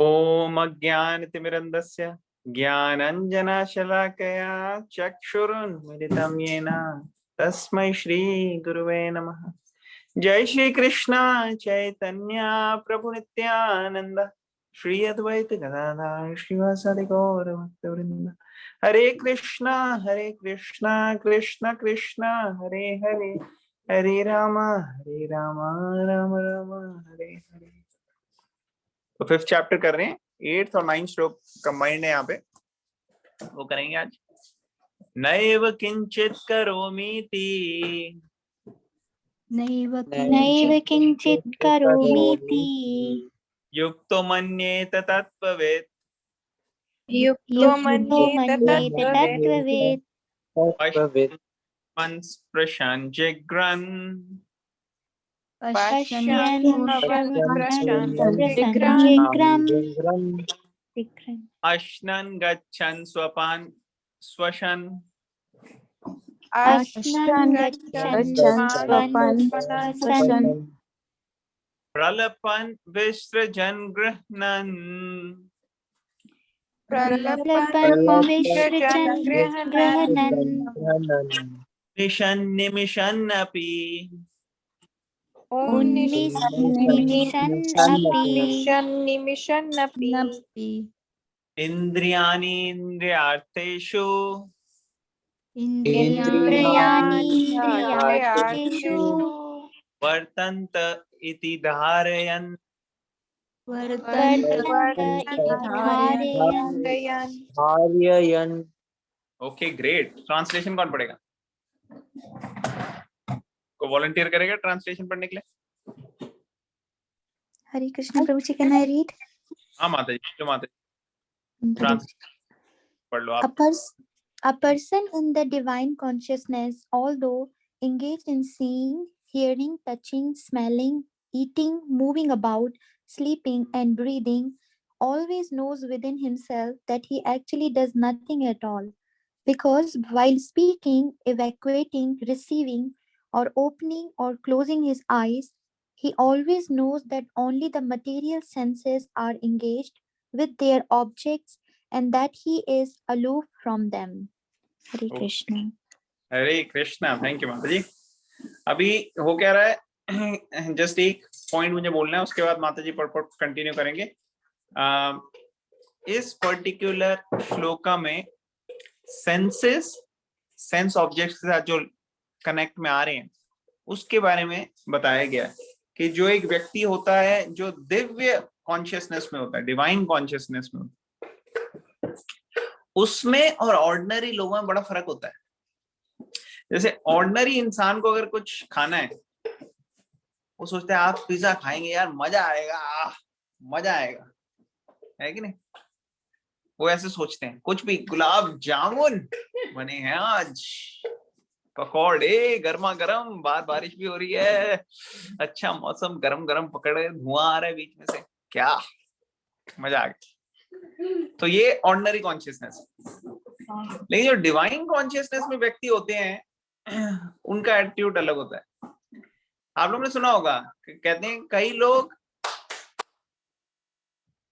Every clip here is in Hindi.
ओम अज्ञानतिमिरन्धस्य ज्ञानाञ्जनशलाकया चक्षुरुन्मिलितं येन तस्मै श्रीगुरुवे नमः। जय श्री कृष्ण चैतन्य प्रभु नित्यानंद श्री अद्वैत गदाधर श्रीवासादि गौर भक्तवृंद। हरे कृष्णा कृष्ण कृष्ण हरे हरे, हरे राम राम राम हरे हरे। तो 5th चैप्टर कर रहे हैं, 8th और 9th श्लोक कंबाइंड है यहाँ पे, वो करेंगे आज। नैव किंचित करोमीति नैव किंचित् करोमीति युक्तो मन्येत तत्त्ववेत् युक्तो मन्येत तत्त्ववेत् पश्यन् स्पृशन् जिघ्रन् अश्नन् गच्छन् स्वपान् स्वशन् प्रलपन् विसृजन् गृह्णन् निशन् निमिषन्नपि इन्द्रियाणि इन्द्रियार्थेषु वर्तन्त इति धारयन्। Okay great. ट्रांसलेशन कौन पढ़ेगा? को वॉलंटियर करेगा ट्रांसलेशन पढ़ने के लिए? हरे कृष्ण प्रभु जी, कैन आई रीड? हाँ माता जी, जो माता जी पढ़ लो आप। A person in the divine consciousness, although engaged in seeing, hearing, touching, smelling, eating, moving about, sleeping, and breathing, always knows within himself that he actually does nothing at all. Because while speaking, evacuating, receiving, or opening or closing his eyes, he always knows that only the material senses are engaged with their objects and that he is aloof from them. Hare Krishna. Hare Krishna. Thank you माता जी। अभी हो क्या रहा है, जस्ट एक पॉइंट मुझे बोलना है, उसके बाद माता जी पढ़ कंटिन्यू करेंगे। इस पर्टिकुलर श्लोका में सेंस ऑब्जेक्ट्स के साथ जो कनेक्ट में आ रहे हैं उसके बारे में बताया गया है कि जो एक व्यक्ति होता है जो दिव्य कॉन्शियसनेस में होता है, डिवाइन कॉन्शियसनेस में होता है, उसमें और ऑर्डिनरी लोगों में बड़ा फर्क होता है। जैसे ऑर्डिनरी इंसान को अगर कुछ खाना है, वो सोचते हैं आप पिज्जा खाएंगे यार, मजा आएगा, मजा आएगा, है कि नहीं? वो ऐसे सोचते हैं। कुछ भी, गुलाब जामुन बने हैं आज, पकौड़े गर्मा गर्म, बारिश भी हो रही है, अच्छा मौसम, गरम गरम पकड़े, धुआं आ रहा है बीच में से, क्या मजा आ गया। तो ये ऑर्डिनरी कॉन्शियसनेस। लेकिन जो डिवाइन कॉन्शियसनेस में व्यक्ति होते हैं, उनका एटीट्यूड अलग होता है। आप लोगों ने सुना होगा, कहते हैं कई लोग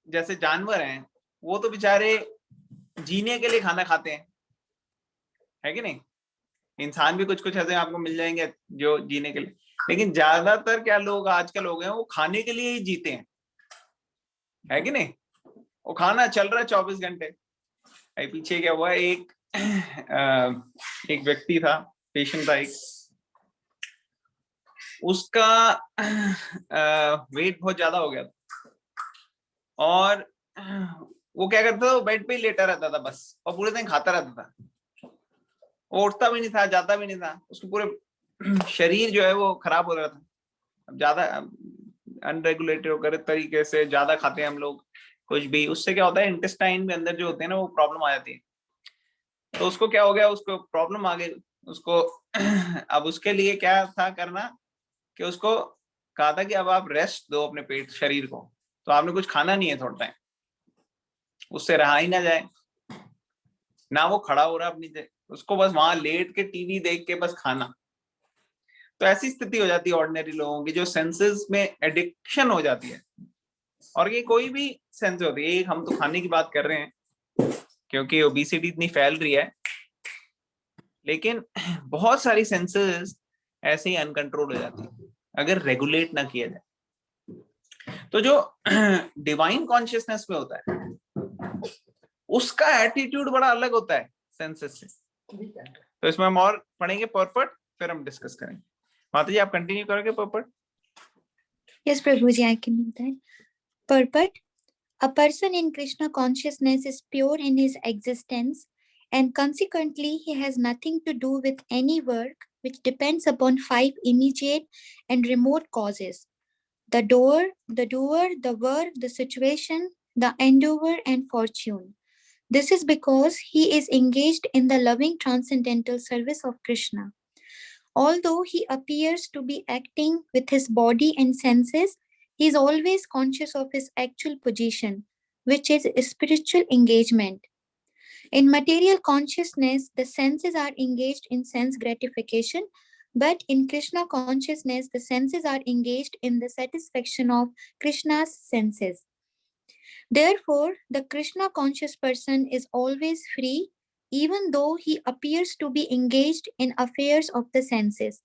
जैसे जानवर हैं, वो तो बेचारे जीने के लिए खाना खाते हैं, है कि नहीं? इंसान भी कुछ कुछ ऐसे आपको मिल जाएंगे जो जीने के लिए, लेकिन ज्यादातर क्या लोग आजकल हो गए हैं, वो खाने के लिए ही जीते हैं, है कि नहीं? वो खाना चल रहा है 24 घंटे। पीछे क्या हुआ, एक व्यक्ति था, पेशेंट था एक, उसका वेट बहुत ज्यादा हो गया था और वो क्या करता था, वो बेड पे ही लेटा रहता था बस, और पूरे दिन खाता रहता था। वो उठता भी नहीं था, जाता भी नहीं था, उसके पूरे शरीर जो है वो खराब हो रहा था। अब ज्यादा अनरेगुलेटेड होकर तरीके से ज्यादा खाते हैं हम लोग कुछ भी, उससे क्या होता है, इंटेस्टाइन में अंदर जो होते हैं ना, वो प्रॉब्लम आ जाती है। तो उसको क्या हो गया, उसको प्रॉब्लम आ गई उसको। अब उसके लिए क्या था करना कि उसको कहा था कि अब आप रेस्ट दो अपने पेट शरीर को, तो आपने कुछ खाना नहीं है थोड़ा टाइम, उससे रहा ही ना जाए, ना वो खड़ा हो रहा अपनी, उसको बस वहां लेट के टीवी देख के बस खाना। तो ऐसी स्थिति हो जाती है ऑर्डिनरी लोगों की, जो सेंसेस में एडिक्शन हो जाती है, और ये कोई भी सेंस होती है, एक हम तो खाने की बात कर रहे हैं क्योंकि ओबेसिटी इतनी फैल रही है, लेकिन बहुत सारी सेंसेस ऐसे ही अनकंट्रोल हो जाती है अगर रेगुलेट ना किया जाए। तो जो डिवाइन कॉन्शियसनेस में होता है उसका एटीट्यूड बड़ा अलग होता है सेंसेस से। तो इसमें हम और पढ़ेंगे पर्पट, फिर हम डिस्कस करेंगे। माता जी आप कंटिन्यू करोगे पर्पट? Yes, Prabhuji, I can do that. Purport. A person in Krishna consciousness is pure in his existence, and consequently, he has nothing to do with any work which depends upon five immediate and remote causes: the doer, the work, the situation, the endeavor, and fortune. This is because he is engaged in the loving transcendental service of Krishna. Although he appears to be acting with his body and senses, he is always conscious of his actual position, which is spiritual engagement. In material consciousness, the senses are engaged in sense gratification, but in Krishna consciousness, the senses are engaged in the satisfaction of Krishna's senses. Therefore, the Krishna conscious person is always free, even though he appears to be engaged in affairs of the senses.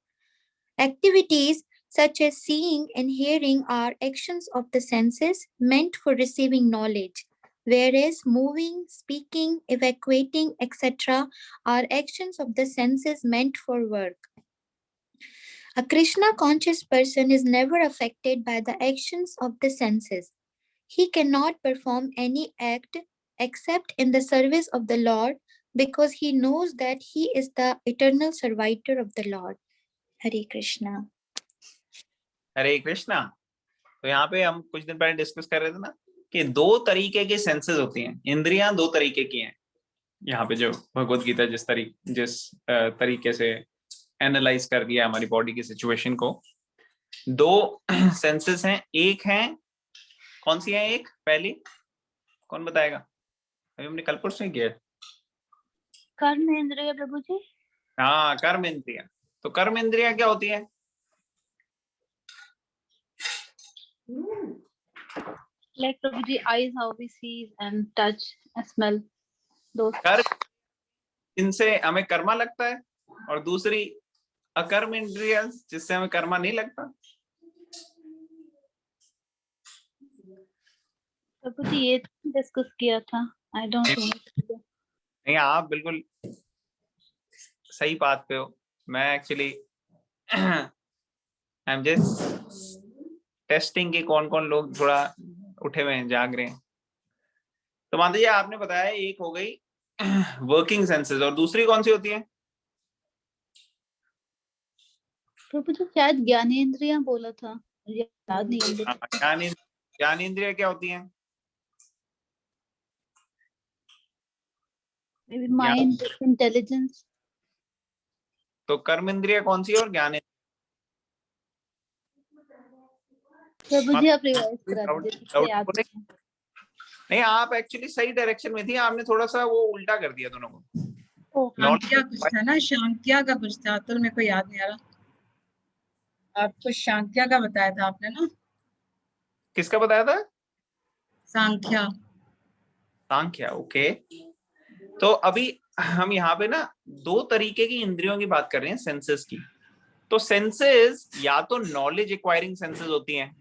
Activities such as seeing and hearing are actions of the senses meant for receiving knowledge, whereas moving, speaking, evacuating, etc. are actions of the senses meant for work. A Krishna conscious person is never affected by the actions of the senses. He cannot perform any act except in the service of the Lord because he knows that he is the eternal servitor of the Lord. Hare Krishna. हरे कृष्णा। तो यहाँ पे हम कुछ दिन पहले डिस्कस कर रहे थे ना कि दो तरीके की सेंसेस होती हैं, इंद्रियां दो तरीके की हैं। यहाँ पे जो भगवत गीता जिस तरीके से एनालाइज कर दिया हमारी बॉडी की सिचुएशन को, दो सेंसेस हैं। एक है, कौन सी है? एक पहली कौन बताएगा? अभी हमने कल परसों किया। कर्म इंद्रिय प्रभु जी। हाँ, कर्म इंद्रिया। तो कर्म इंद्रिया क्या होती है? Like Prabhu ji, eyes how we see and touch and smell those. कर्म, इनसे हमें कर्मा लगता है, और दूसरी अकर्म इंद्रिया जिससे हमें कर्मा नहीं लगता। प्रभु जी ये डिस्कस किया था, आई डोंट नो। नहीं, आप बिल्कुल सही बात पे हो। मैं actually I am just testing कि कौन कौन लोग थोड़ा उठे हुए हैं, जाग रहे हैं। तो मान लीजिए आपने बताया एक हो गई वर्किंग सेंसेस, और दूसरी कौन सी होती है? प्रभु जी शायद ज्ञानेंद्रियां बोला था, मुझे याद नहीं है। ज्ञानेंद्रिय क्या होती है? Mind, intelligence. तो कर्म इंद्रिय कौन सी है और ज्ञान? प्रभु जी आप रिवाइज करा दीजिए। नहीं, आप एक्चुअली सही डायरेक्शन में थी, आपने थोड़ा सा वो उल्टा कर दिया दोनों को। शांतिया कुछ था ना, शांतिया का कुछ था, तो मेरे को याद नहीं आ रहा। आपको शांतिया का बताया था आपने ना? किसका बताया था? सांख्या। सांख्या, ओके। तो अभी हम यहाँ पे ना दो तरीके की इंद्रियों की बात कर रहे हैं, सेंसेस की। तो सेंसेस या तो नॉलेज एक्वायरिंग सेंसेस होती हैं,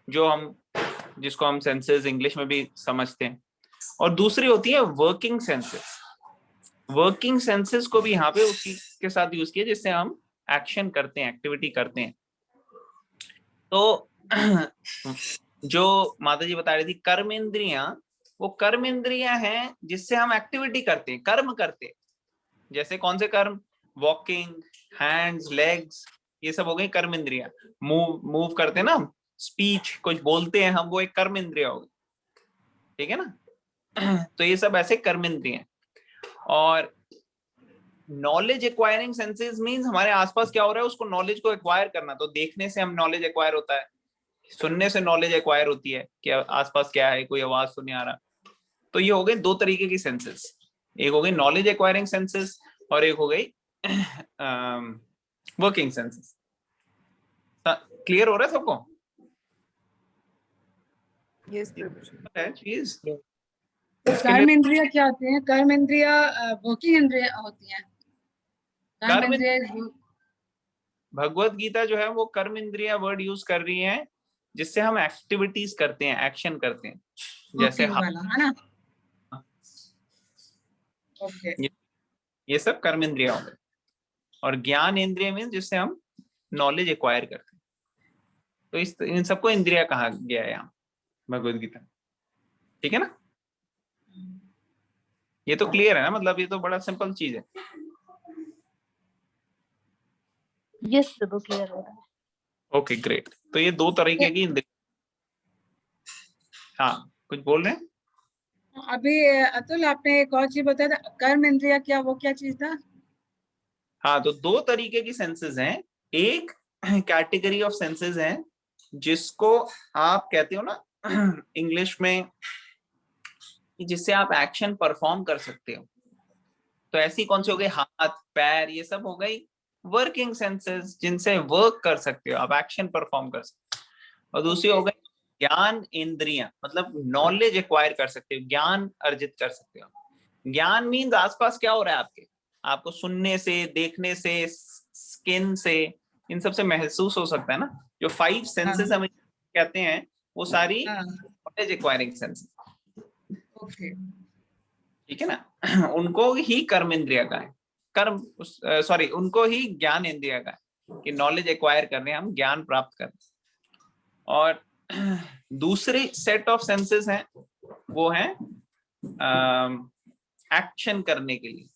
जिसको हम सेंसेस इंग्लिश में भी समझते हैं, और दूसरी होती है वर्किंग सेंसेस। वर्किंग सेंसेस को भी यहाँ पे उसी के साथ यूज किया जिससे हम एक्शन करते हैं, एक्टिविटी करते हैं। तो जो माता जी बता रही थी कर्म इंद्रियां, वो कर्म इंद्रियां हैं जिससे हम एक्टिविटी करते हैं, कर्म करते हैं। जैसे कौन से कर्म? वॉकिंग, हैंड्स, लेग्स, ये सब हो गई कर्म इंद्रियां। मूव करते हैं ना, स्पीच कुछ बोलते हैं हम, वो एक कर्म इंद्रिया हो गई, ठीक है ना। तो ये सब ऐसे कर्म इंद्रियां हैं। और नॉलेज एक्वायरिंग सेंसेस मींस हमारे आसपास क्या हो रहा है उसको नॉलेज को एक्वायर करना। तो देखने से हम नॉलेज एक्वायर होता है, सुनने से नॉलेज एक्वायर होती है कि आसपास क्या है, कोई आवाज तो नहीं आ रहा। तो ये हो गए दो तरीके की सेंसेस, एक हो गई नॉलेज एक्वायरिंग सेंसेस और एक हो गई वर्किंग सेंसेस। क्लियर हो रहा है सबको? Yes, Prabhuji. है चीज। तो इसके कर्म लिए इंद्रिया क्या होती हैं? कर्म इंद्रिया वर्किंग इंद्रिया होती हैं। कर्म कर्म इंद्रिया भगवत गीता जो है वो कर्म इंद्रिया वर्ड यूज कर रही है जिससे हम एक्टिविटीज करते हैं, एक्शन करते हैं, जैसे वर्किंग वाला है ना? ओके ये सब कर्म इंद्रिया हो गए। और ज्ञान इंद्रिय मीन जिससे हम नॉलेज एक्वायर करते हैं। तो इस इन सबको इंद्रिया कहा गया है यहाँ भगवत गीता। ठीक है ना? ये तो क्लियर है ना? मतलब ये तो बड़ा सिंपल चीज है। यस प्रभु, क्लियर हो रहा है। Okay great. तो ये दो तरीके की इंद्रिया। हाँ कुछ बोल रहे हैं? अभी अतुल आपने एक और चीज बताया था, कर्म इंद्रिया क्या, वो क्या चीज था? हाँ तो दो तरीके की सेंसेस हैं। एक कैटेगरी ऑफ सेंसेस हैं जिसको आप कहते हो ना इंग्लिश में, जिससे आप एक्शन परफॉर्म कर सकते हो। तो ऐसी कौन सी हो गई? हाथ पैर, ये सब हो गई वर्किंग सेंसेस जिनसे वर्क कर सकते हो आप, एक्शन परफॉर्म कर सकते हो। और दूसरी हो गई ज्ञान इंद्रियां, मतलब नॉलेज एक्वायर कर सकते हो, ज्ञान अर्जित कर सकते हो। ज्ञान मीन्स आसपास क्या हो रहा है आपके, आपको सुनने से, देखने से, स्किन से, इन सब से महसूस हो सकता है ना। जो 5 सेंसेस हम कहते हैं वो सारी नॉलेज एक्वायरिंग सेंसेस। ओके ठीक है ना? उनको ही कर्म इंद्रिया का है, कर्म सॉरी उनको ही ज्ञान इंद्रिया का है कि नॉलेज एक्वायर कर रहे हैं हम, ज्ञान प्राप्त कर रहे हैं। और दूसरी सेट ऑफ सेंसेस हैं वो है एक्शन करने के लिए।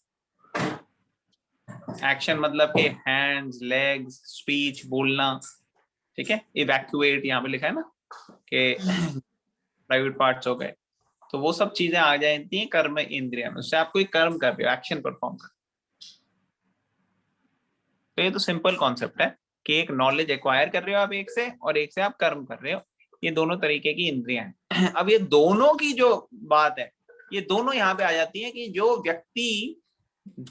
एक्शन मतलब कि हैंड्स, लेग्स, स्पीच, बोलना। ठीक है? इवैक्यूएट यहाँ पे लिखा है ना कि प्राइवेट पार्ट्स हो गए। तो वो सब चीजें आ जाती हैं कर्म इंद्रिया में, उससे आप कोई कर्म कर रहे हो, एक्शन परफॉर्म कर रहे हो। तो ये तो सिंपल कॉन्सेप्ट है कि एक नॉलेज एक्वायर कर रहे हो आप एक से, और एक से आप कर्म कर रहे हो। ये दोनों तरीके की इंद्रियां हैं। अब ये दोनों की जो बात है, ये दोनों यहाँ पे आ जाती है कि जो व्यक्ति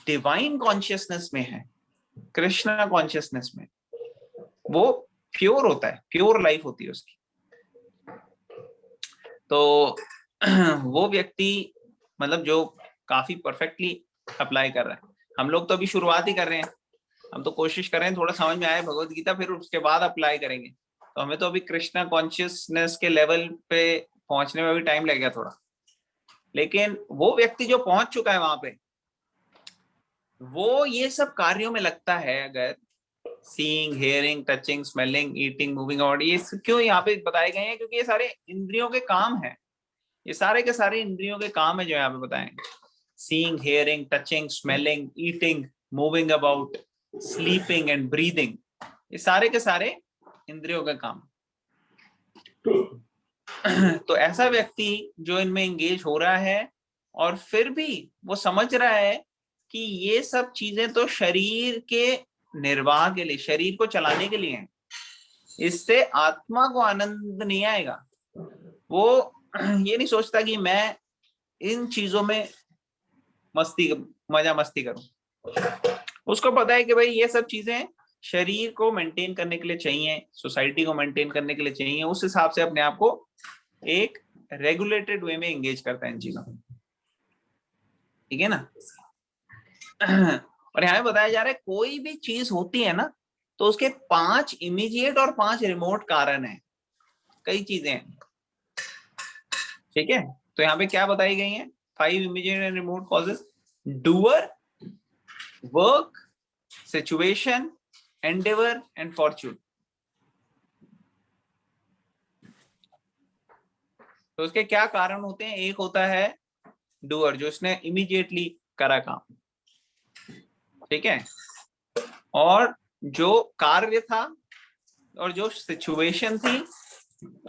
डिवाइन कॉन्शियसनेस में है, कृष्णा कॉन्शियसनेस में, वो प्योर होता है, प्योर लाइफ होती है उसकी। तो वो व्यक्ति मतलब जो काफी परफेक्टली अप्लाई कर रहा है। हम लोग तो अभी शुरुआत ही कर रहे हैं, हम तो कोशिश कर रहे हैं थोड़ा समझ में आए भगवत गीता, फिर उसके बाद अप्लाई करेंगे। तो हमें तो अभी कृष्णा कॉन्शियसनेस के लेवल पे पहुंचने में भी टाइम लगेगा थोड़ा। लेकिन वो व्यक्ति जो पहुंच चुका है वहां पे, वो ये सब कार्यों में लगता है, अगर seeing, hearing, touching, smelling, eating, moving about, ये क्यों यहाँ पे बताए गए हैं? क्योंकि ये सारे इंद्रियों के काम है। ये सारे के सारे इंद्रियों के काम है जो यहाँ पे बताएंगे। Seeing, hearing, touching, smelling, eating, moving about, sleeping and breathing, ये सारे के सारे इंद्रियों का काम। तो ऐसा व्यक्ति जो इनमें एंगेज हो रहा है और फिर भी वो समझ रहा है कि ये सब चीजें तो शरीर के निर्वाह के लिए, शरीर को चलाने के लिए हैं, इससे आत्मा को आनंद नहीं आएगा। वो ये नहीं सोचता कि मैं इन चीजों में मजा मस्ती करूं। उसको पता है कि भाई ये सब चीजें शरीर को मेंटेन करने के लिए चाहिए, सोसाइटी को मेंटेन करने के लिए चाहिए। उस हिसाब से अपने आप को एक रेगुलेटेड वे में एंगेज करता है इन चीजों में। ठीक है ना? और यहाँ पे बताया जा रहा है कोई भी चीज होती है ना, तो उसके 5 इमीडिएट और 5 रिमोट कारण है। कई चीजें हैं। ठीक है? तो यहाँ पे क्या बताई गई हैं? 5 immediate and remote causes: doer, work, situation, Endeavour and Fortune. तो उसके क्या कारण होते हैं? एक होता है डूअर, जो उसने इमीडिएटली करा काम। ठीक है? और जो कार्य था, और जो सिचुएशन थी,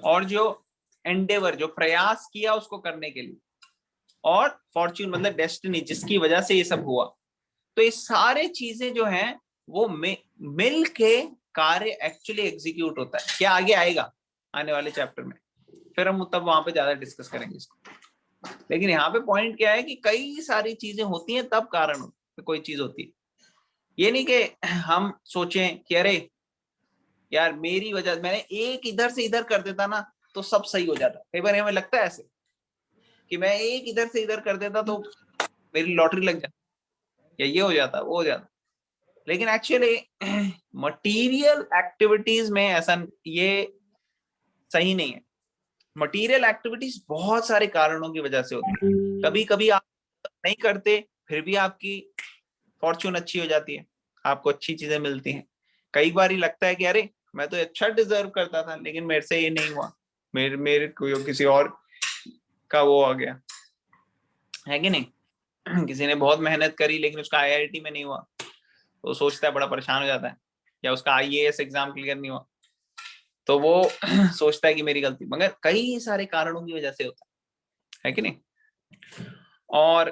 और जो एंडेवर, जो प्रयास किया उसको करने के लिए, और फॉर्च्यून मतलब डेस्टिनी, जिसकी वजह से ये सब हुआ। तो ये सारे चीजें जो हैं वो मिल के कार्य एक्चुअली एग्जीक्यूट होता है। क्या आगे आएगा आने वाले चैप्टर में, फिर हम तब वहां पे ज्यादा डिस्कस करेंगे इसको। लेकिन यहाँ पे पॉइंट क्या है कि कई सारी चीजें होती हैं तब कारण कोई चीज होती है। ये नहीं कि हम सोचें कि अरे यार मेरी वजह, मैंने एक इधर से इधर कर देता ना तो सब सही हो जाता। कई बार हमें लगता है ऐसे कि मैं एक इधर से इधर कर देता तो मेरी लॉटरी लग जाती, या ये हो जाता, वो हो जाता। लेकिन एक्चुअली मटीरियल एक्टिविटीज में ऐसा ये सही नहीं है। मटीरियल एक्टिविटीज बहुत सारे कारणों की वजह से होती है। कभी कभी आप नहीं करते फिर भी आपकी फॉर्च्यून अच्छी हो जाती है, आपको अच्छी चीजें मिलती हैं। कई बार ही लगता है कि अरे मैं तो अच्छा डिजर्व करता था लेकिन मेरे से ये नहीं हुआ, मेरे को किसी और का वो आ गया, है कि नहीं। किसी ने बहुत मेहनत करी लेकिन उसका IIT में नहीं हुआ, तो सोचता है, बड़ा परेशान हो जाता है। या उसका IAS एग्जाम क्लियर नहीं हुआ तो वो सोचता है कि मेरी गलती, मगर कई सारे कारणों की वजह से होता है कि नहीं। और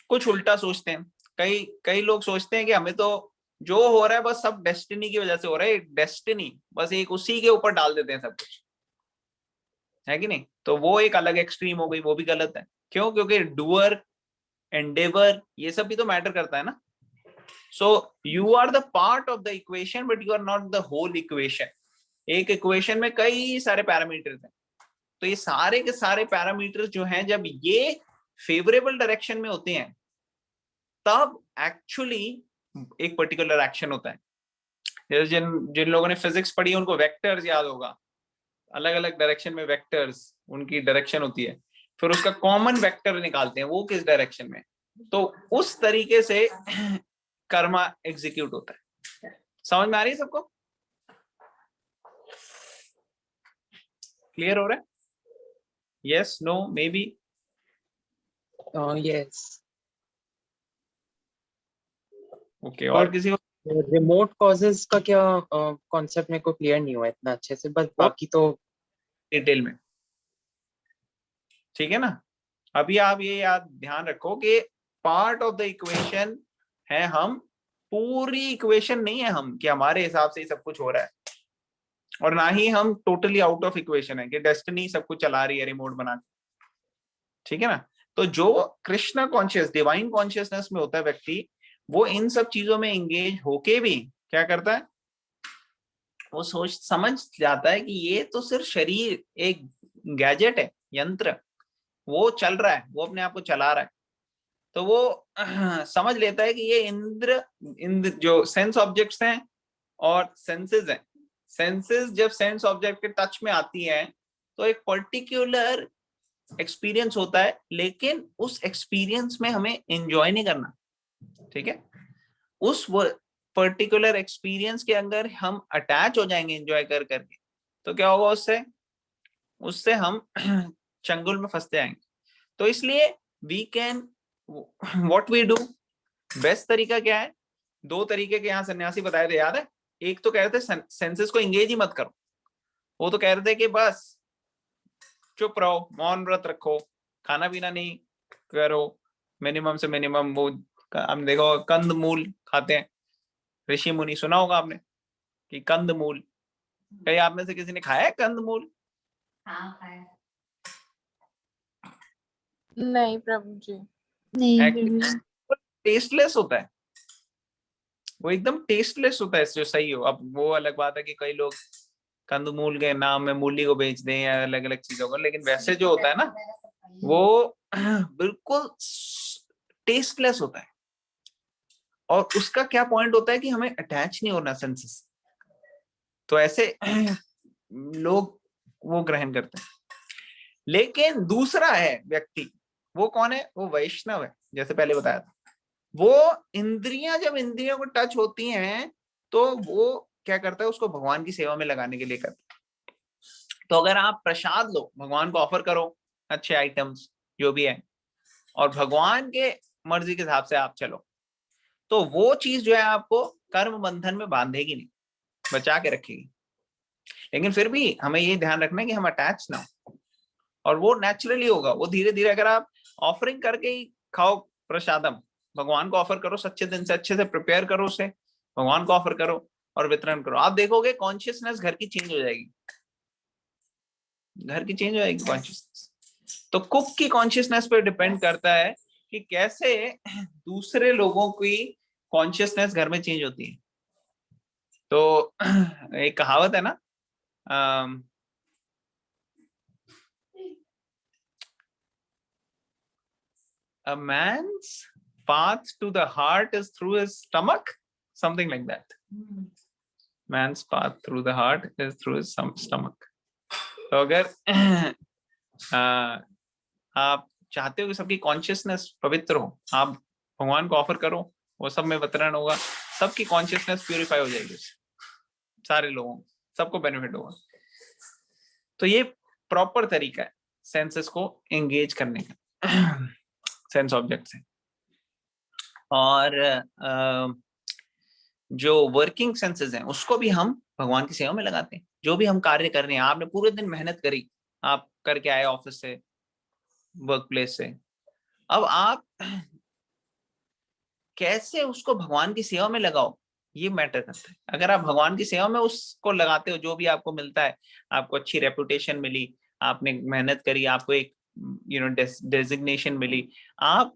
कुछ उल्टा सोचते हैं। कई कई लोग सोचते हैं कि हमें तो जो हो रहा है बस सब डेस्टिनी की वजह से हो रहा है, डेस्टिनी बस एक उसी के ऊपर डाल देते हैं सब कुछ, है कि नहीं। तो वो एक अलग एक्सट्रीम हो गई, वो भी गलत है। क्यों? क्योंकि डूअर, एंडेवर, ये सब भी तो मैटर करता है ना। So you are the part of the equation but you are not the whole equation. एक इक्वेशन में कई सारे पैरामीटर्स हैं, तो ये सारे के सारे पैरामीटर्स जो हैं जब ये फेवरेबल डायरेक्शन में होते हैं तब एक्चुअली एक पर्टिकुलर एक्शन होता है। जैसे जिन जिन लोगों ने फिजिक्स पढ़ी है उनको वेक्टर्स याद होगा, अलग अलग डायरेक्शन में वेक्टर्स, उनकी डायरेक्शन होती है, फिर उसका कॉमन वेक्टर निकालते हैं वो किस डायरेक्शन में, तो उस तरीके से कर्मा एग्जीक्यूट होता है। समझ में आ रही है सबको? क्लियर हो रहा है? Yes, no, maybe? Yes. Okay, और किसी को? रिमोट कॉजेस का क्या कॉन्सेप्ट मेरे को क्लियर नहीं हुआ इतना अच्छे से, बस बाकी तो डिटेल में, ठीक है ना। अभी आप ये याद ध्यान रखो कि पार्ट ऑफ द इक्वेशन है हम, पूरी इक्वेशन नहीं है हम कि हमारे हिसाब से ही सब कुछ हो रहा है, और ना ही हम टोटली आउट ऑफ इक्वेशन है कि डेस्टिनी सब कुछ चला रही है रिमोट बना के, ठीक है ना। तो जो कृष्णा कॉन्शियस, डिवाइन कॉन्शियसनेस में होता है व्यक्ति, वो इन सब चीजों में एंगेज होके भी क्या करता है, वो सोच समझ जाता है कि ये तो सिर्फ शरीर एक गैजेट है, यंत्र, वो चल रहा है, वो अपने आप को चला रहा है। तो वो समझ लेता है कि ये इंद्र जो सेंस ऑब्जेक्ट्स हैं और सेंसेस हैं, सेंसेस जब सेंस ऑब्जेक्ट के टच में आती हैं तो एक पर्टिकुलर एक्सपीरियंस होता है, लेकिन उस एक्सपीरियंस में हमें एंजॉय नहीं करना, ठीक है। उस पर्टिकुलर एक्सपीरियंस के अंदर हम अटैच हो जाएंगे एंजॉय कर करके, तो क्या होगा उससे, उससे हम चंगुल में फंसते आएंगे। तो इसलिए we can what we do, best तरीका क्या है, दो तरीके के यहाँ सन्यासी बताए थे, याद है। एक तो कह रहे थे सेंसेस को एंगेज ही मत करो, वो तो कह रहे थे कि बस चुप रहो, मौन व्रत रखो, खाना पीना नहीं करो, मिनिमम से मिनिमम। वो हम देखो कंद मूल खाते हैं, ऋषि मुनि, सुना होगा आपने कि कंद मूल, कहीं आप में से किसी ने खाया है कंद मूल? नहीं प्रभु जी। नहीं प्रभु जी। टेस्टलेस होता है, वो एकदम टेस्टलेस होता है जो सही हो। अब वो अलग बात है कि कई लोग कंदमूल के नाम में मूली को बेच दें या अलग अलग चीजों को, लेकिन वैसे जो होता है ना वो बिल्कुल टेस्टलेस होता है। और उसका क्या पॉइंट होता है कि हमें अटैच नहीं होना सेंसेस, तो ऐसे लोग वो ग्रहण करते हैं। लेकिन दूसरा है व्यक्ति, वो कौन है, वो वैष्णव है, जैसे पहले बताया था। वो इंद्रियां, जब इंद्रियों को टच होती हैं तो वो क्या करता है, उसको भगवान की सेवा में लगाने के लिए करता है। तो अगर आप प्रसाद लो, भगवान को ऑफर करो अच्छे आइटम्स जो भी है, और भगवान के मर्जी के हिसाब से आप चलो, तो वो चीज जो है आपको कर्म बंधन में बांधेगी नहीं, बचा के रखेगी। लेकिन फिर भी हमें ये ध्यान रखना है कि हम अटैच ना हो, और वो नेचुरली होगा। वो धीरे धीरे, अगर आप ऑफरिंग करके ही खाओ प्रसादम, भगवान को ऑफर करो, सच्चे दिन से अच्छे से प्रिपेयर करो उसे, भगवान को ऑफर करो और वितरण करो, आप देखोगे कॉन्शियसनेस घर की चेंज हो जाएगी, घर की चेंज हो जाएगी कॉन्शियसनेस। तो कुक की कॉन्शियसनेस पे डिपेंड करता है कि कैसे दूसरे लोगों की कॉन्शियसनेस घर में चेंज होती है। तो एक कहावत है ना, a man's path to the heart is through his stomach, something like that. Man's path through the heart is through his stomach. तो अगर आप चाहते हो कि सबकी कॉन्शियसनेस पवित्र हो, आप भगवान को ऑफर करो, वो सब में वितरण होगा, सबकी कॉन्शियसनेस प्यूरिफाई हो जाएगी, सारे लोगों, सबको बेनिफिट होगा। तो ये प्रॉपर तरीका है सेंसेस को एंगेज करने का सेंस ऑब्जेक्ट से। और जो वर्किंग सेंसेस हैं उसको भी हम भगवान की सेवा में लगाते हैं। जो भी हम कार्य कर रहे हैं, आपने पूरे दिन मेहनत करी, आप करके आए ऑफिस से, वर्क प्लेस से, अब आप कैसे उसको भगवान की सेवा में लगाओ, ये मैटर करता है। अगर आप भगवान की सेवा में उसको लगाते हो, जो भी आपको मिलता है, आपको अच्छी रेपुटेशन मिली, आपने मेहनत करी, आपको एक डेजिग्नेशन मिली, आप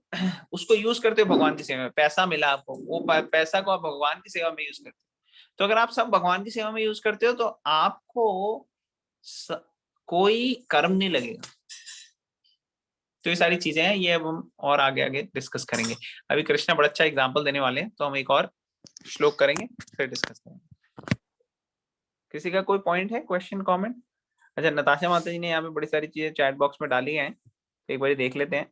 उसको यूज करते हो भगवान की सेवा में, पैसा मिला आपको, वो पैसा को आप भगवान की सेवा में यूज करते हो। तो अगर आप सब भगवान की सेवा में यूज करते हो तो आपको कोई कर्म नहीं लगेगा। तो ये सारी चीजें हैं, ये अब हम और आगे आगे डिस्कस करेंगे। अभी कृष्णा बड़ा अच्छा एग्जाम्पल देने वाले हैं, तो हम एक और श्लोक करेंगे फिर डिस्कस करेंगे। किसी का कोई पॉइंट है, क्वेश्चन, कमेंट? अच्छा, नताशा माता जी ने यहाँ पे बड़ी सारी चीजें चैट बॉक्स में डाली हैं, एक बार देख लेते हैं।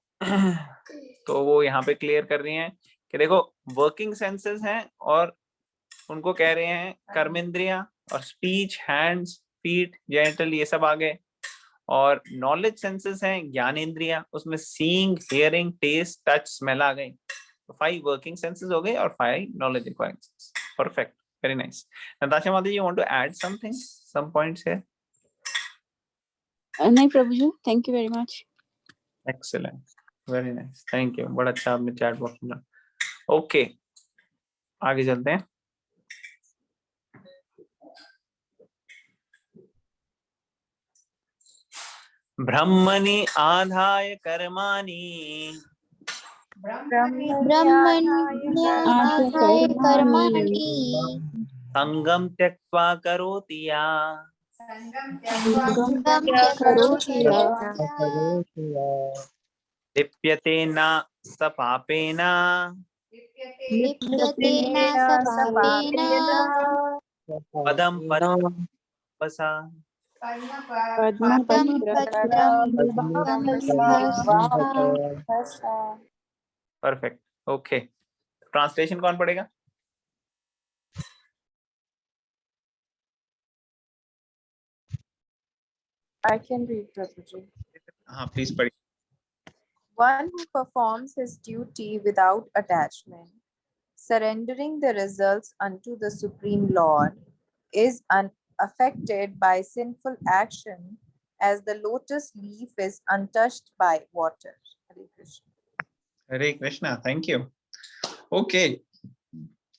तो वो यहाँ पे क्लियर कर रही हैं कि देखो वर्किंग सेंसेस हैं और उनको कह रहे हैं कर्मेंद्रियां, और स्पीच, हैंड्स, फीट, जेनिटल, ये सब आ गए। और नॉलेज सेंसेस हैं ज्ञानेंद्रियां, उसमें seeing, hearing, taste, touch, smell आ गई। तो 5 वर्किंग सेंसेस हो गए और 5 knowledge acquiring senses. Perfect, very nice. Natasha माता जी, you want to add something, some points here? नहीं प्रभु जी, thank you very much. Excellent, very nice, thank you. बड़ा अच्छा आपने चैट बॉक्स में। ओके, आगे चलते हैं। ब्रह्मणि आधाय कर्माणि ब्रह्मण्याधाय कर्माणि संगम त्यक्त्वा करोति या संगं त्यक्त्वा लिप्यते न स पापेन लिप्यते न स पापेन पदं पदसा। पदं पत्रं परफेक्ट, ओके। ट्रांसलेशन कौन पढ़ेगा? I can read, Prabhuji. हाँ प्लीज पढ़िए। One who performs his duty without attachment, surrendering the results unto the Supreme Lord, is unaffected by sinful action, as the lotus leaf is untouched by water. Hare Krishna. Hare Krishna, thank you. Okay,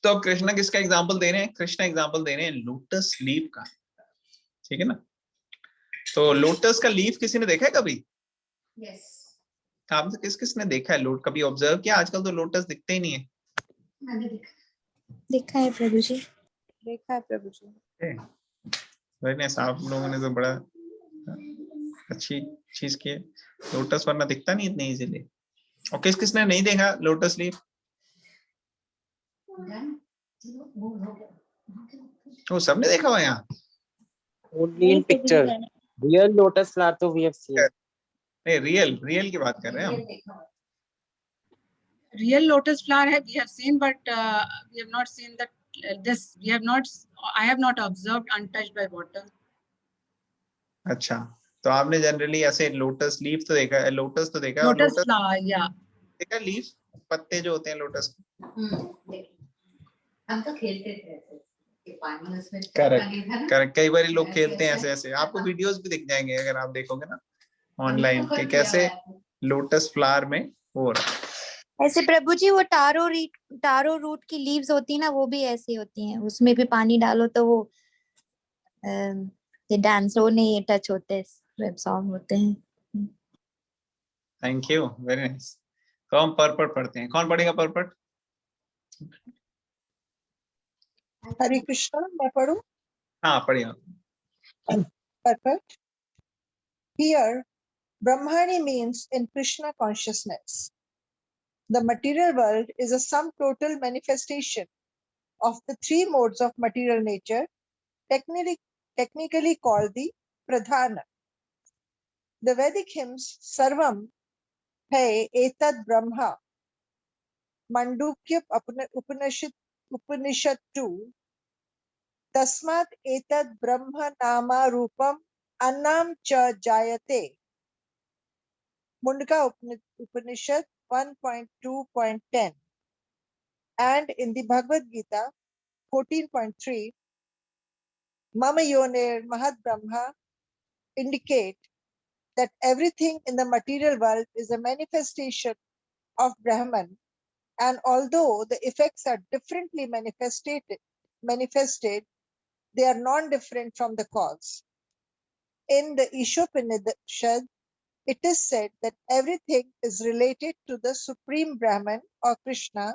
तो कृष्णा किसका एग्जांपल दे रहे हैं? कृष्णा एग्जांपल दे रहे हैं लोटस लीफ का, ठीक है ना? तो लोटस का लीफ किसी ने देखा है कभी? यस, आप से किसने देखा है? कभी ऑब्जर्व किया? आजकल तो लोटस दिखते ही नहीं है। मैंने देखा। देखा है प्रभु जी। देखा है प्रभु जी। वेरी नाइस, आप लोगों ने तो बड़ा अच्छी चीज की है। लोटस वरना दिखता नहीं इतनी इजीली। और किसने नहीं देखा लोटस लीफ? वो सबने देखा हुआ यहाँ? Only in picture. Real lotus flower तो we have seen. नहीं, रियल की बात कर रहे हैं हम। Real lotus flower we have seen, but we have not seen that this. We have not. I have not observed untouched by water. अच्छा, तो आपने जनरली ऐसे लोटस लीफ तो देखा है, लोटस तो देखा है, और Lotus flower, yeah. देखा लीफ, पत्ते जो होते हैं लोटस के। हम तो खेलते थे ऐसे कि पानी उसमें करेक्ट, कई बार लोग खेलते हैं ऐसे ऐसे। आपको वीडियोस भी दिख जाएंगे अगर आप देखोगे ना ऑनलाइन कि कैसे लोटस फ्लावर में हो रहा है। ऐसे प्रभु जी वो टारो रूट की लीव्स होती है ना, वो भी ऐसी होती हैं, उसमें भी पानी डालो तो वो ये डांस हो नहीं, टच होते हैं, एब्सॉर्ब होते हैं। Thank you, very nice. तो हम परपट पढ़ते हैं। कौन पढ़ेगा परपट? Hare Krishna, मैं पढ़ूं? हाँ पढ़िए। Perfect. Here, Brahmani means in Krishna consciousness. The material world is a sum total manifestation of the three modes of material nature, technically called the Pradhana. The Vedic hymns Sarvam Hai Etad Brahma, Mandukya Upanishad 2, Tasmat Etad Brahma Nama Rupam Annam Cha Jayate, Mundaka Upanishad 1.2.10, and in the Bhagavad Gita 14.3, Mama Yoner Mahad Brahma indicate that everything in the material world is a manifestation of Brahman, and although the effects are differently manifested, they are non-different from the cause. In the Ishopanishad, it is said that everything is related to the Supreme Brahman or Krishna,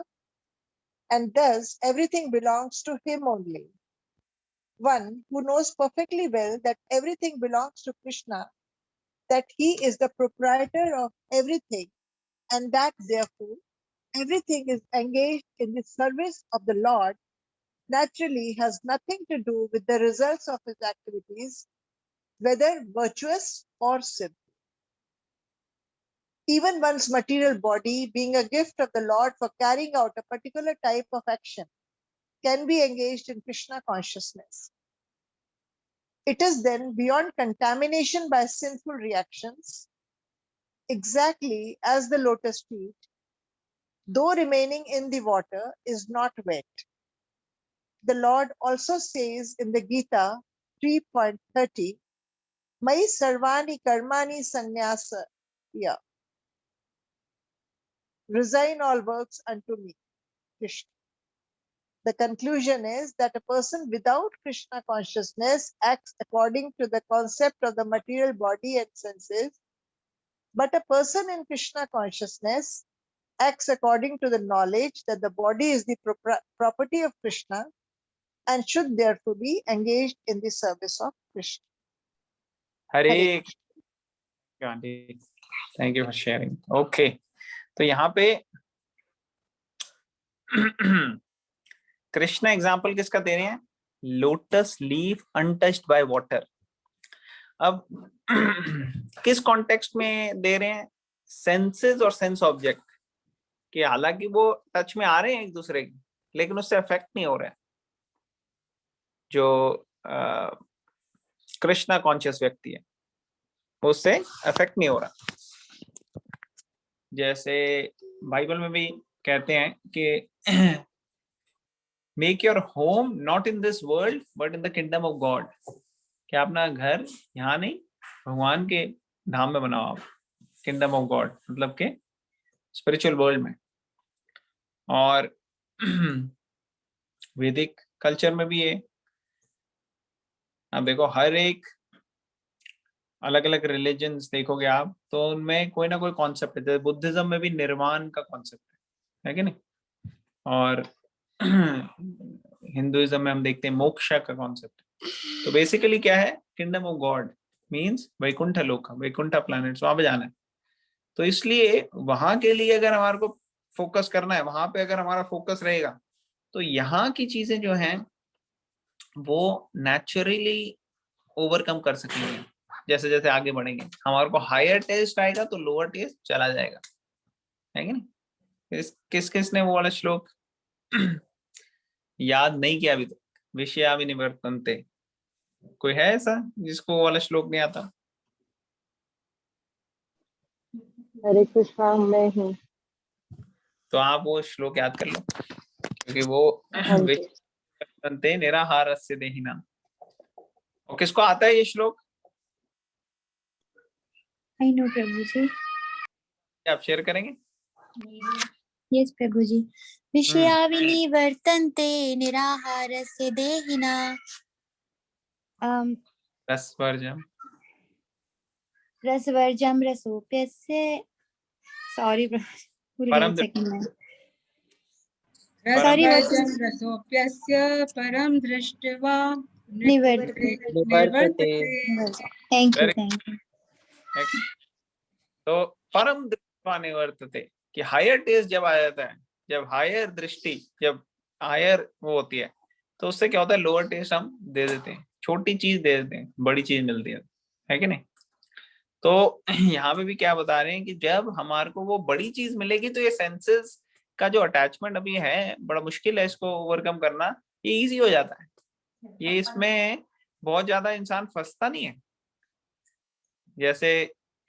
and thus everything belongs to him only. One who knows perfectly well that everything belongs to Krishna, that he is the proprietor of everything, and that therefore everything is engaged in the service of the Lord, naturally has nothing to do with the results of his activities, whether virtuous or sinful. Even one's material body, being a gift of the Lord for carrying out a particular type of action, can be engaged in Krishna consciousness. It is then beyond contamination by sinful reactions, exactly as the lotus feet, though remaining in the water, is not wet. The Lord also says in the Gita 3.30, Mai sarvani karmani sannyasa, resign all works unto me, Krishna. The conclusion is that a person without Krishna consciousness acts according to the concept of the material body and senses, but a person in Krishna consciousness acts according to the knowledge that the body is the property of Krishna and should therefore be engaged in the service of Krishna. Hare thank you for sharing. Okay, तो यहाँ पे कृष्ण एग्जाम्पल किसका दे रहे हैं? Lotus leaf untouched by water. अब किस कॉन्टेक्स्ट में दे रहे हैं? सेंसेस और सेंस ऑब्जेक्ट कि हालांकि वो टच में आ रहे हैं एक दूसरे के, लेकिन उससे अफेक्ट नहीं हो रहा है। जो कृष्णा कॉन्शियस व्यक्ति है उससे अफेक्ट नहीं हो रहा। जैसे बाइबल में भी कहते हैं कि make your home not in this world but in the kingdom of God, कि अपना घर यहाँ नहीं भगवान के धाम में बनाओ आप, किंगडम ऑफ गॉड मतलब के स्पिरिचुअल वर्ल्ड में। और वैदिक कल्चर में भी है, आप देखो हर एक अलग अलग रिलीजन्स देखोगे आप तो उनमें कोई ना कोई कॉन्सेप्ट है। जैसे बुद्धिज्म में भी निर्वाण का कॉन्सेप्ट है कि नहीं, और हिंदुइज्म में हम देखते हैं मोक्षा का कॉन्सेप्ट। तो बेसिकली क्या है? Kingdom of God means Vaikuntha लोक, वैकुंठ प्लैनेट्स, वहां पे जाना है। तो इसलिए वहां के लिए अगर हमारे को फोकस करना है, वहां पे अगर हमारा फोकस रहेगा तो यहाँ की चीजें जो हैं वो नेचुरली ओवरकम कर सकेंगे। जैसे जैसे आगे बढ़ेंगे हमारे को हायर टेस्ट आएगा तो लोअर टेस्ट चला जाएगा, है कि नहीं? किस किसने वो वाला श्लोक याद नहीं किया अभी तक? विषयावि निवर्तन्ते, कोई है ऐसा जिसको वो वाला श्लोक नहीं आता? हरे कृष्णा, मैं हूँ। तो आप वो श्लोक याद कर लो, क्योंकि वो विषयावि निराहारस्य देहिनाम। और किसको आता है ये श्लोक? I know प्रभु जी। आप शेयर करेंगे? Yes प्रभु जी। विषया विनिवर्तन्ते निराहारस्य देहिना रसवर्जम रसवर्जम रसोप्यस्य, सॉरी प्रभु, परम सेकंड में Sorry, what रसभजन रसोप्यस्य परम दृष्ट्वा निवर्तते। निर्वर्तते। Thank you, Very thank you. excellent. तो परम दृष्टवा निवर्तते कि हायर टेस्ट जब आ जाता है, जब हायर दृष्टि, जब हायर वो होती है, तो उससे क्या होता है, लोअर टेस्ट हम दे देते हैं, छोटी चीज दे देते हैं, बड़ी चीज मिलती है कि नहीं। तो यहाँ पे भी क्या बता रहे हैं कि जब हमारे को वो बड़ी चीज मिलेगी तो ये सेंसेस का जो अटैचमेंट अभी है बड़ा मुश्किल है इसको ओवरकम करना, ये इजी हो जाता है, ये इसमें बहुत ज्यादा इंसान फंसता नहीं है। जैसे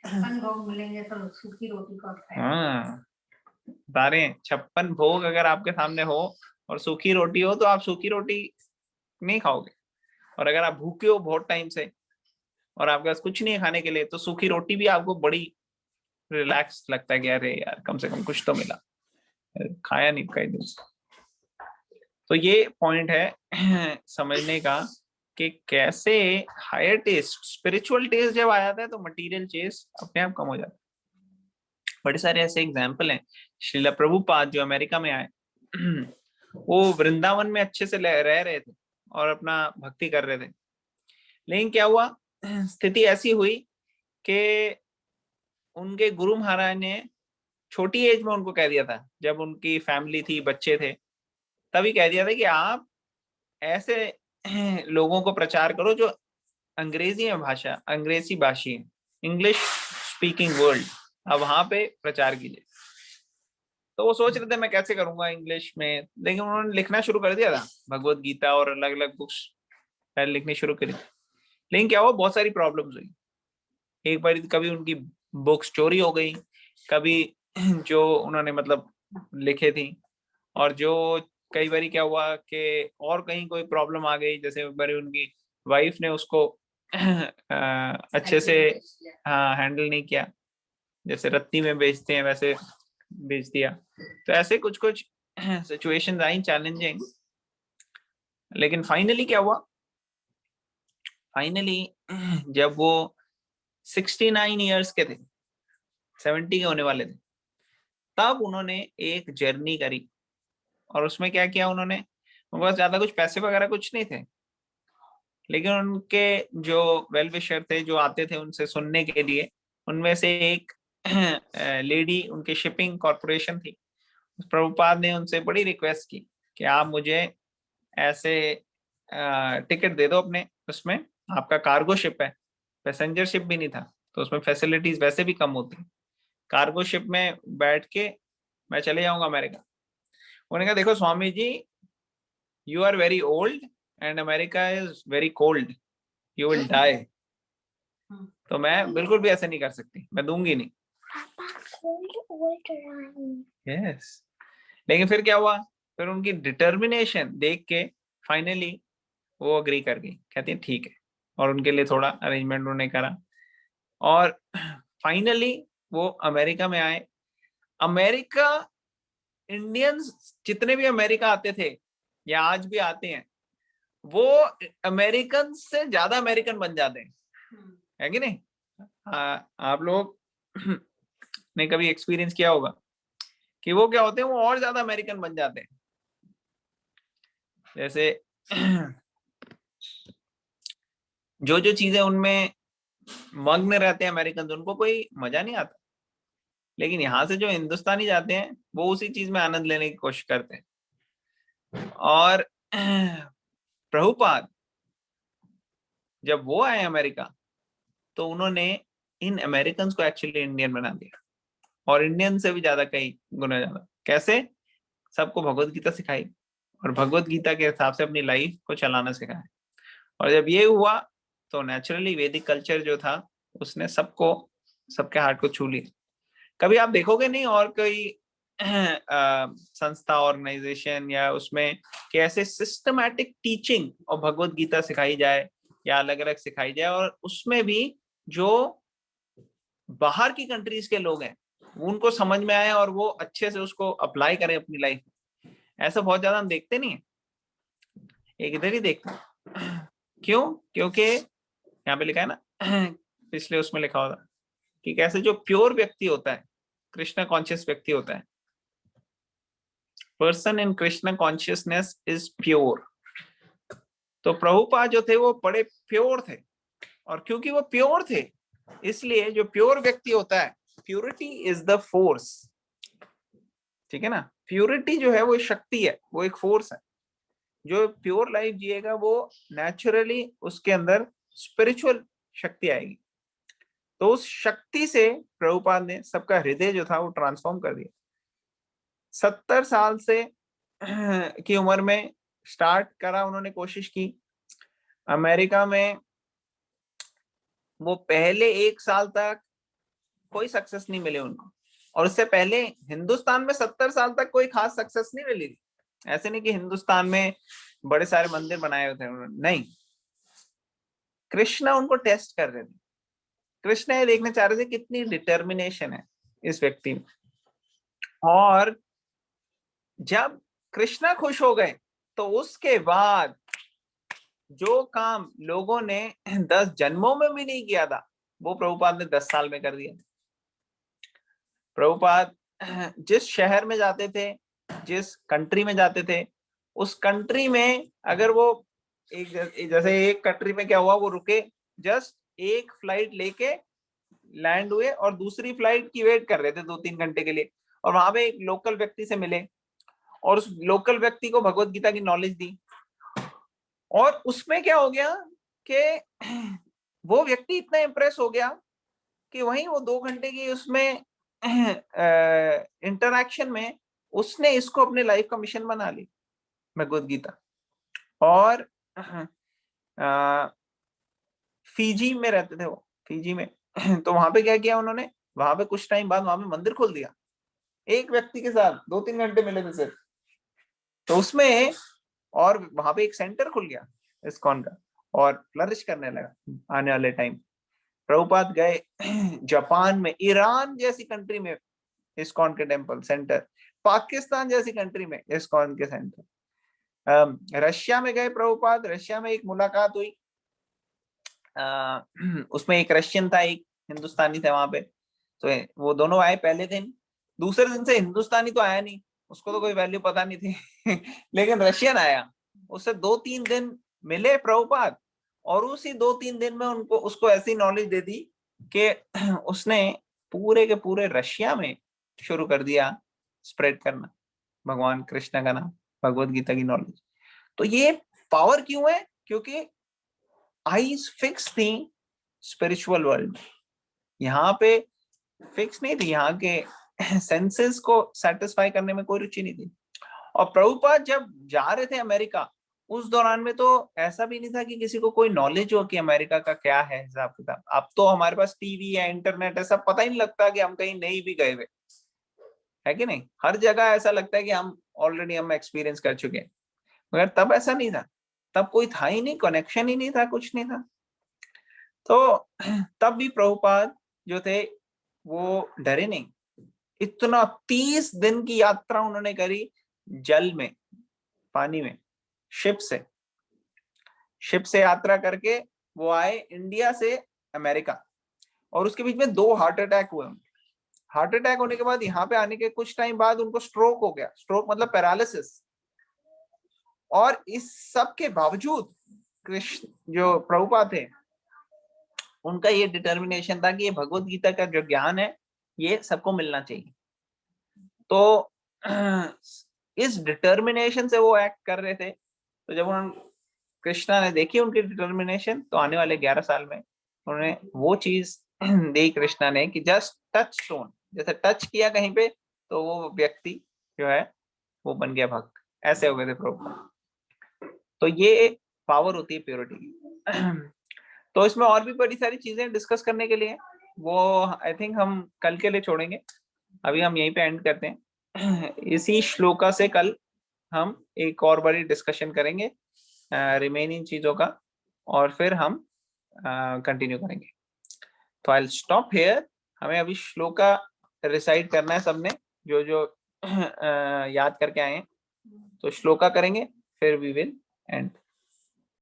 56 भोग मिलेंगे तो सूखी रोटी को खाएंगे। हाँ, बता रहे हैं 56 भोग अगर आपके सामने हो और सूखी रोटी हो तो आप सूखी रोटी नहीं खाओगे, और अगर आप भूखे हो बहुत टाइम से और आपके पास कुछ नहीं है खाने के लिए तो सूखी रोटी भी आपको बड़ी रिलैक्स लगता है कि अरे यार कम से कम कुछ तो मिला, खाया नहीं कई दिन से। तो ये पॉइंट है समझने का कि कैसे हायर टेस्ट, स्पिरिचुअल टेस्ट जब आ जाता है तो मटेरियल टेस्ट अपने आप कम हो जाता है। बड़े सारे ऐसे एग्जाम्पल हैं। श्रीला प्रभुपाद जो अमेरिका में आए वो वृंदावन में अच्छे से रह रहे थे और अपना भक्ति कर रहे थे, लेकिन क्या हुआ, स्थिति ऐसी हुई कि उनके गुरु महाराज ने छोटी एज में उनको कह दिया था, जब उनकी फैमिली थी, बच्चे थे, तभी कह दिया था कि आप ऐसे लोगों को प्रचार करो जो अंग्रेजी में भाषा, अंग्रेजी भाषी है, इंग्लिश स्पीकिंग वर्ल्ड, अब वहां पे प्रचार कीजिए। तो वो सोच रहे थे मैं कैसे करूंगा इंग्लिश में, लेकिन उन्होंने लिखना शुरू कर दिया था, भगवत गीता और अलग अलग बुक्स पहले लिखनी शुरू करी। लेकिन क्या हुआ, बहुत सारी प्रॉब्लम्स हुई। एक बार कभी उनकी बुक्स चोरी हो गई, कभी जो उन्होंने मतलब लिखे थी, और जो कई बार क्या हुआ कि और कहीं कोई प्रॉब्लम आ गई, जैसे एक बार उनकी वाइफ ने उसको अच्छे से हैंडल नहीं किया, जैसे रत्ती में बेचते हैं वैसे बेच दिया। तो ऐसे कुछ कुछ सिचुएशंस आई चैलेंजिंग, लेकिन फाइनली क्या हुआ, फाइनली जब वो 69 इयर्स के थे, 70 के होने वाले थे, तब उन्होंने एक जर्नी करी। और उसमें क्या किया उन्होंने, उनके पास ज्यादा कुछ पैसे वगैरह कुछ नहीं थे, लेकिन उनके जो वेल विशर थे जो आते थे उनसे सुनने के लिए, उनमें से एक लेडी उनके शिपिंग कॉर्पोरेशन थी, प्रभुपाद ने उनसे बड़ी रिक्वेस्ट की कि आप मुझे ऐसे टिकट दे दो अपने, उसमें आपका कार्गो शिप है, पैसेंजर शिप भी नहीं था, तो उसमें फैसिलिटीज वैसे भी कम होती, कार्गो शिप में बैठ के मैं चले जाऊंगा अमेरिका। उन्होंने कहा देखो Swami ji, you are very old and America is very cold, you will die, तो मैं बिल्कुल भी ऐसे नहीं कर सकती, मैं दूंगी नहीं। यस, लेकिन फिर क्या हुआ, फिर उनकी डिटर्मिनेशन देख के फाइनली वो अग्री कर गई, कहती है ठीक है, और उनके लिए थोड़ा अरेंजमेंट उन्होंने करा, और फाइनली वो अमेरिका में आए। अमेरिका, इंडियंस जितने भी अमेरिका आते थे या आज भी आते हैं, वो अमेरिकन से ज्यादा अमेरिकन बन जाते हैं, है कि नहीं। आप लोग ने कभी एक्सपीरियंस किया होगा कि वो क्या होते हैं, वो और ज्यादा अमेरिकन बन जाते हैं। जैसे जो जो चीजें उनमें मग्न रहते हैं अमेरिकन, उनको कोई मजा नहीं आता, लेकिन यहाँ से जो हिंदुस्तानी जाते हैं वो उसी चीज में आनंद लेने की कोशिश करते हैं। और प्रभुपाद जब वो आए अमेरिका, तो उन्होंने इन अमेरिकन को एक्चुअली इंडियन बना दिया, और इंडियन से भी ज्यादा कई गुना ज्यादा। कैसे? सबको भगवत गीता सिखाई और भगवत गीता के हिसाब से अपनी लाइफ को चलाना सिखाया। और जब ये हुआ तो नेचुरली वैदिक कल्चर जो था उसने सबको, सबके हार्ट को छू लिया। कभी आप देखोगे नहीं और कोई संस्था, ऑर्गेनाइजेशन या उसमें कैसे सिस्टमैटिक टीचिंग और भगवत गीता सिखाई जाए या अलग अलग सिखाई जाए, और उसमें भी जो बाहर की कंट्रीज के लोग हैं उनको समझ में आए और वो अच्छे से उसको अप्लाई करें अपनी लाइफ में। ऐसा बहुत ज्यादा हम देखते नहीं है, एक इधर ही देखते हैं। क्यों? क्योंकि यहाँ पे लिखा है ना, पिछले उसमें लिखा होता कि कैसे जो प्योर व्यक्ति होता है, कृष्णा कॉन्शियस व्यक्ति होता है, person in Krishna consciousness is pure. तो प्रभुपाद जो थे वो बड़े प्योर थे, और क्योंकि वो प्योर थे इसलिए जो प्योर व्यक्ति होता है, प्योरिटी इज द फोर्स, ठीक है ना। प्योरिटी जो है वो शक्ति है, वो एक फोर्स है। जो प्योर लाइफ जिएगा वो नेचुरली उसके अंदर स्पिरिचुअल शक्ति आएगी। तो उस शक्ति से प्रभुपाद ने सबका हृदय जो था वो ट्रांसफॉर्म कर दिया। 70 साल से की उम्र में स्टार्ट करा उन्होंने, कोशिश की। अमेरिका में वो पहले 1 साल तक कोई सक्सेस नहीं मिले उनको, और उससे पहले हिंदुस्तान में 70 साल तक कोई खास सक्सेस नहीं मिली थी। ऐसे नहीं कि हिंदुस्तान में बड़े सारे मंदिर बनाए हुए थे उन्होंने, नहीं। कृष्णा उनको टेस्ट कर रहे थे। कृष्णा ये देखना चाह रहे थे कितनी डिटर्मिनेशन है इस व्यक्ति में। और जब कृष्णा खुश हो गए तो उसके बाद जो काम लोगों ने 10 जन्मों में भी नहीं किया था वो प्रभुपाद ने 10 साल में कर दिया। प्रभुपाद जिस शहर में जाते थे, जिस कंट्री में जाते थे, उस कंट्री में अगर वो जैसे एक कंट्री में क्या हुआ, वो रुके, जस्ट एक फ्लाइट लेके लैंड हुए और दूसरी फ्लाइट की वेट कर रहे थे 2-3 घंटे के लिए, और वहां पे एक लोकल व्यक्ति से मिले और उस लोकल व्यक्ति को भगवत गीता की नॉलेज दी। और उसमें क्या हो गया कि वो व्यक्ति इतना इम्प्रेस हो गया कि वहीं वो 2 घंटे की उसमें इंटरैक्शन में उसने इसको अपने लाइफ का मिशन बना ली, भगवत गीता। और फीजी में रहते थे वो, फीजी में। तो वहां पे क्या किया उन्होंने, वहां पे कुछ टाइम बाद वहां पे मंदिर खोल दिया, एक व्यक्ति के साथ 2-3 घंटे मिले थे सिर्फ। तो उसमें और वहां पे एक सेंटर खुल गया इस्कॉन का, और फ्लरिश करने लगा आने वाले टाइम। प्रभुपाद गए जापान में, ईरान जैसी कंट्री में इस्कॉन के टेम्पल सेंटर, पाकिस्तान जैसी कंट्री में इस्कॉन के सेंटर, रशिया में गए प्रभुपाद। रशिया में एक मुलाकात हुई, उसमें एक रशियन था, एक हिंदुस्तानी था वहां पे। तो वो दोनों आए पहले दिन, दूसरे दिन से हिंदुस्तानी तो आया नहीं, उसको तो कोई वैल्यू पता नहीं थी लेकिन रशियन आया, उससे 2-3 दिन मिले प्रभुपाद, और उसी 2-3 दिन में उनको उसको ऐसी नॉलेज दे दी कि उसने पूरे के पूरे रशिया में शुरू कर दिया स्प्रेड करना भगवान कृष्ण का नाम, भगवत गीता की नॉलेज। तो ये पावर क्यों है? क्योंकि आईज फिक्स थी स्पिरिचुअल वर्ल्ड, यहाँ पे फिक्स नहीं थी, यहाँ के सेंसेस को सेटिस्फाई करने में कोई रुचि नहीं थी। और प्रभुपाद जब जा रहे थे अमेरिका, उस दौरान में तो ऐसा भी नहीं था कि किसी को कोई नॉलेज हो कि अमेरिका का क्या है हिसाब किताब। अब तो हमारे पास टीवी है, इंटरनेट है, सब पता ही नहीं लगता कि हम कहीं नहीं भी गए हुए, है कि नहीं। हर जगह ऐसा लगता है कि हम ऑलरेडी हम एक्सपीरियंस कर चुके हैं, मगर तब ऐसा नहीं था, तब कोई था ही नहीं, कनेक्शन ही नहीं था, कुछ नहीं था। तो तब भी प्रभुपाद जो थे वो डरे नहीं। इतना 30 दिन की यात्रा उन्होंने करी, जल में, पानी में, शिप से यात्रा करके वो आए इंडिया से अमेरिका, और उसके बीच में 2 हार्ट अटैक हुए। हार्ट अटैक होने के बाद यहाँ पे आने के कुछ टाइम बाद उनको स्ट्रोक हो गया, स्ट्रोक मतलब पैरालिसिस। और इस सब के बावजूद कृष्ण जो प्रभुपाद थे, उनका ये डिटर्मिनेशन था कि ये भगवत गीता का जो ज्ञान है ये सबको मिलना चाहिए। तो इस डिटर्मिनेशन से वो एक्ट कर रहे थे। तो जब उन्होंने, कृष्णा ने देखी उनकी डिटर्मिनेशन, तो आने वाले 11 साल में उन्होंने वो चीज दी कृष्णा ने कि जस्ट टच स्टोन, जैसे टच किया कहीं पे तो वो व्यक्ति जो है वो बन गया भक्त, ऐसे हो गए थे प्रभुपाद। तो ये पावर होती है प्योरिटी की। तो इसमें और भी बड़ी सारी चीजें डिस्कस करने के लिए, वो आई थिंक हम कल के लिए छोड़ेंगे, अभी हम यहीं पे एंड करते हैं। इसी श्लोका से कल हम एक और बड़ी डिस्कशन करेंगे रिमेनिंग चीजों का, और फिर हम कंटिन्यू करेंगे। तो आई विल स्टॉप हियर। हमें अभी श्लोका रिसाइट करना है सबने, जो जो याद करके आए हैं, तो श्लोका करेंगे, फिर वी विल एंड।